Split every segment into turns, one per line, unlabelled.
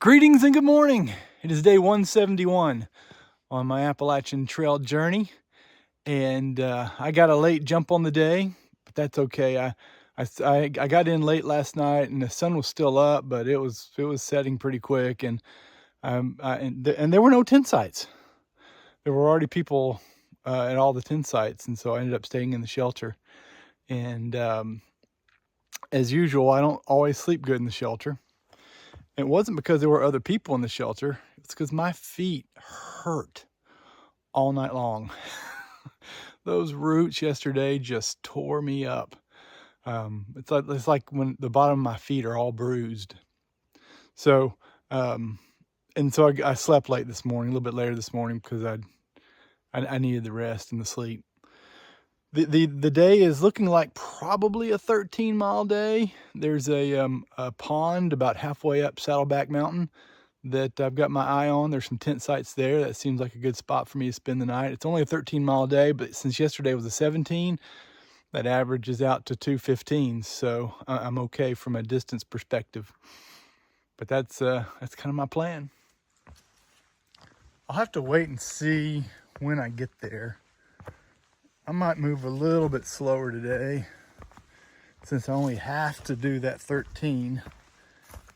Greetings and good morning. It is day 171 on my Appalachian Trail journey, and I got a late jump on the day, but that's okay. I got in late last night, and the sun was still up, but it was setting pretty quick, and and there were no tent sites. There were already people at all the tent sites, and so I ended up staying in the shelter. And as usual, I don't always sleep good in the shelter. It wasn't because there were other people in the shelter. It's because my feet hurt all night long. Those roots yesterday just tore me up. It's like when the bottom of my feet are all bruised. So, I slept late this morning, a little bit later this morning, because I needed the rest and the sleep. The day is looking like probably a 13-mile day. There's a pond about halfway up Saddleback Mountain that I've got my eye on. There's some tent sites there. That seems like a good spot for me to spend the night. It's only a 13-mile day, but since yesterday was a 17, that averages out to 2:15. So I'm okay from a distance perspective. But that's kind of my plan. I'll have to wait and see when I get there. I might move a little bit slower today, since I only have to do that 13,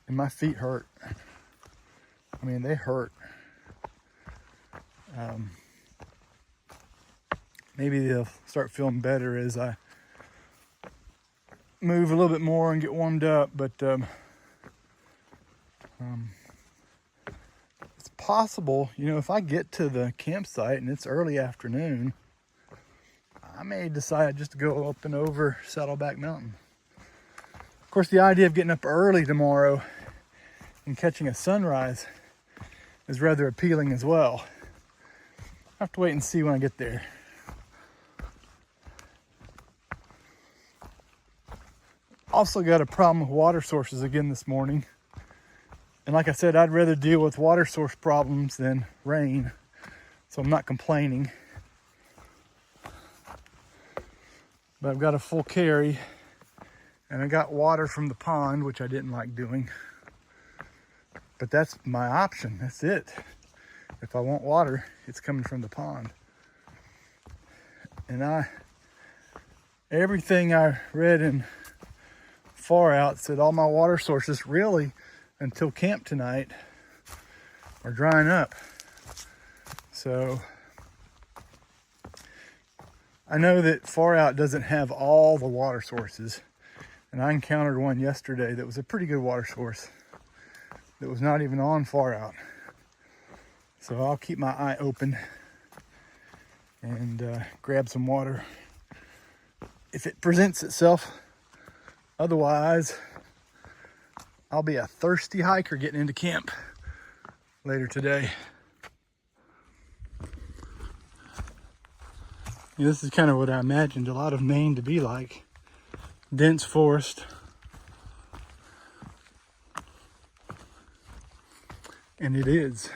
and my feet hurt. I mean, they hurt. Maybe they'll start feeling better as I move a little bit more and get warmed up, but it's possible, if I get to the campsite and it's early afternoon, I may decide just to go up and over Saddleback Mountain. Of course, the idea of getting up early tomorrow and catching a sunrise is rather appealing as well. I have to wait and see when I get there. Also got a problem with water sources again this morning. And like I said, I'd rather deal with water source problems than rain, so I'm not complaining. But I've got a full carry, and I got water from the pond, which I didn't like doing. But that's my option. That's it. If I want water, it's coming from the pond. And everything I read in Far Out said all my water sources, really, until camp tonight, are drying up. So I know that Far Out doesn't have all the water sources, and I encountered one yesterday that was a pretty good water source that was not even on Far Out. So I'll keep my eye open and grab some water if it presents itself. Otherwise, I'll be a thirsty hiker getting into camp later today. This is kind of what I imagined a lot of Maine to be like. Dense forest. And it is.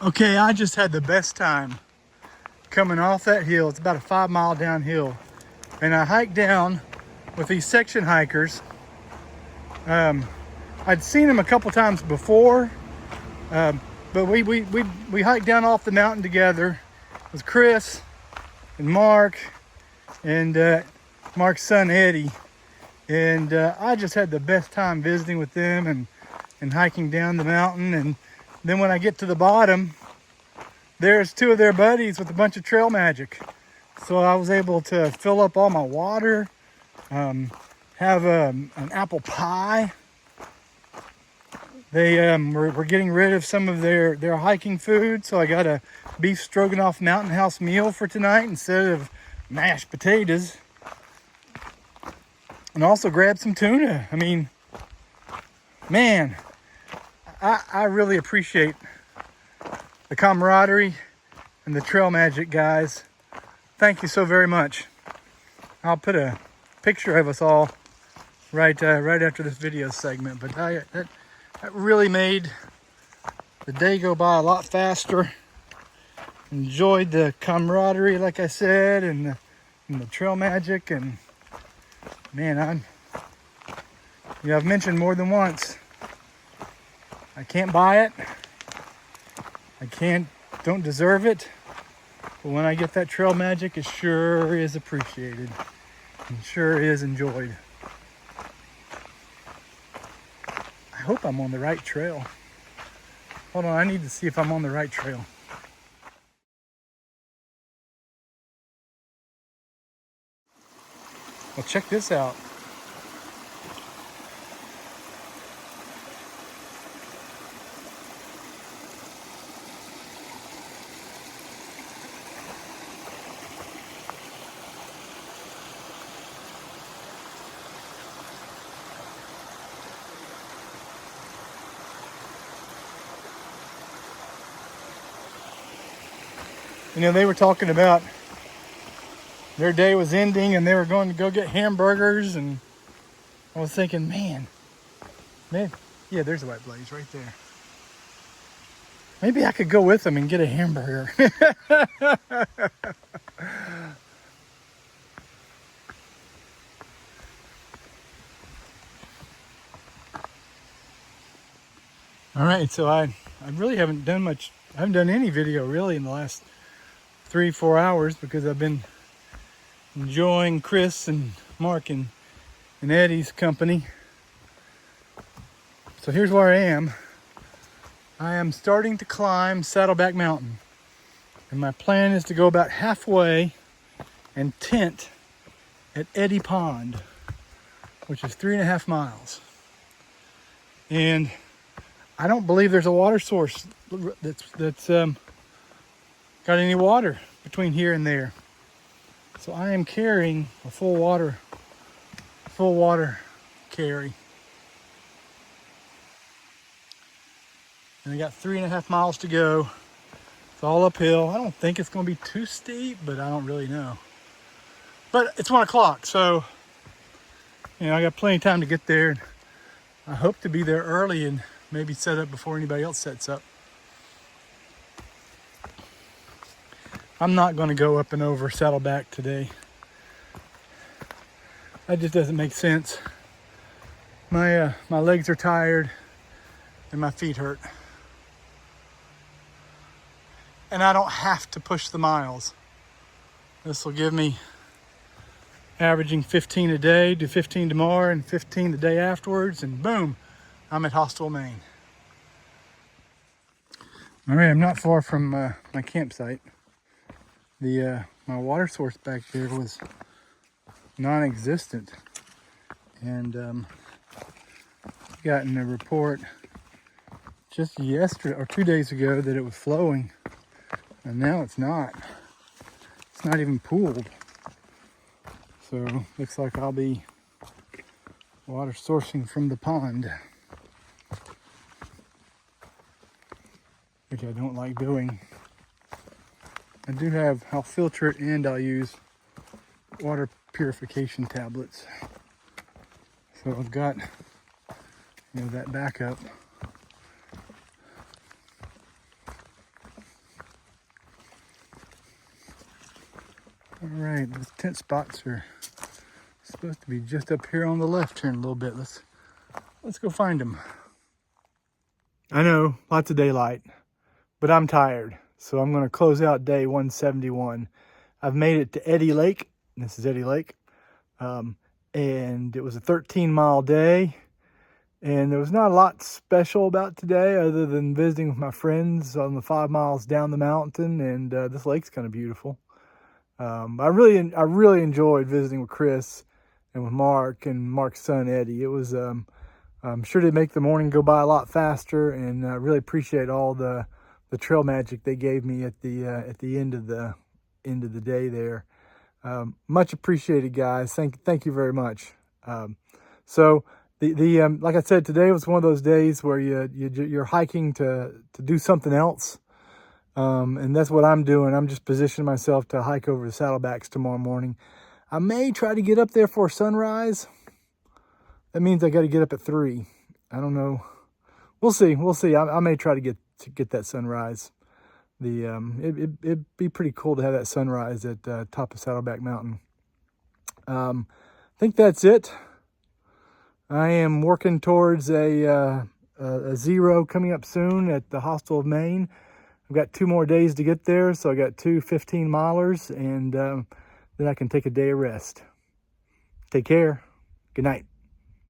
Okay, I just had the best time coming off that hill. It's about a 5-mile downhill. And I hiked down with these section hikers. I'd seen them a couple times before, but we hiked down off the mountain together with Chris and Mark and Mark's son Eddie. And I just had the best time visiting with them and hiking down the mountain. And then when I get to the bottom, there's 2 of their buddies with a bunch of trail magic. So I was able to fill up all my water, have an apple pie. They were getting rid of some of their hiking food, so I got a beef stroganoff Mountain House meal for tonight instead of mashed potatoes. And also grabbed some tuna. I mean, man, I really appreciate the camaraderie and the trail magic, guys. Thank you so very much. I'll put a picture of us all right after this video segment. But that really made the day go by a lot faster. Enjoyed the camaraderie, like I said, and the trail magic. And man, I've mentioned more than once, I can't buy it. Don't deserve it. But when I get that trail magic, it sure is appreciated and sure is enjoyed. I hope I'm on the right trail. Hold on, I need to see if I'm on the right trail. Well, check this out. You know, they were talking about their day was ending and they were going to go get hamburgers, and I was thinking, man, yeah, there's a white blaze right there. Maybe I could go with them and get a hamburger. All right, so I really haven't done much. I haven't done any video really in the last 3-4 hours because I've been enjoying Chris and Mark and Eddie's company. So here's where I am. I am starting to climb Saddleback Mountain, and my plan is to go about halfway and tent at Eddy Pond, which is 3.5 miles. And I don't believe there's a water source that's got any water between here and there. So I am carrying a full water carry. And I got 3.5 miles to go. It's all uphill. I don't think it's going to be too steep, but I don't really know. But it's 1 o'clock, so you know I got plenty of time to get there. And I hope to be there early and maybe set up before anybody else sets up. I'm not going to go up and over Saddleback today. That just doesn't make sense. My legs are tired and my feet hurt. And I don't have to push the miles. This will give me averaging 15 a day, do 15 tomorrow and 15 the day afterwards, and boom, I'm at Hostel, Maine. All right, I'm not far from my campsite. My water source back there was non-existent, and gotten a report just yesterday or 2 days ago that it was flowing, and now it's not. It's not even pooled. So looks like I'll be water sourcing from the pond, which I don't like doing. I'll filter it and I'll use water purification tablets. So I've got, that backup. All right, those tent spots are supposed to be just up here on the left here in a little bit. Let's go find them. I know, lots of daylight, but I'm tired, so I'm going to close out day 171. I've made it to Eddy Lake. This is Eddy Lake, and it was a 13-mile day, and there was not a lot special about today other than visiting with my friends on the 5 miles down the mountain, and this lake's kind of beautiful. I really enjoyed visiting with Chris and with Mark and Mark's son Eddie. It was I'm sure to make the morning go by a lot faster, and I really appreciate all the trail magic they gave me at the end of the day there. Much appreciated, guys. Thank you very much. So like I said, today was one of those days where you're hiking to do something else. And that's what I'm doing. I'm just positioning myself to hike over the Saddlebacks tomorrow morning. I may try to get up there for sunrise. That means I got to get up at 3. I don't know. We'll see. I may try to get that sunrise. It'd be pretty cool to have that sunrise at top of Saddleback Mountain. I think that's it. I am working towards a 0 coming up soon at the Hostel of Maine. I've got 2 more days to get there, so I got 2 15-milers, and then I can take a day of rest. Take care. Good night.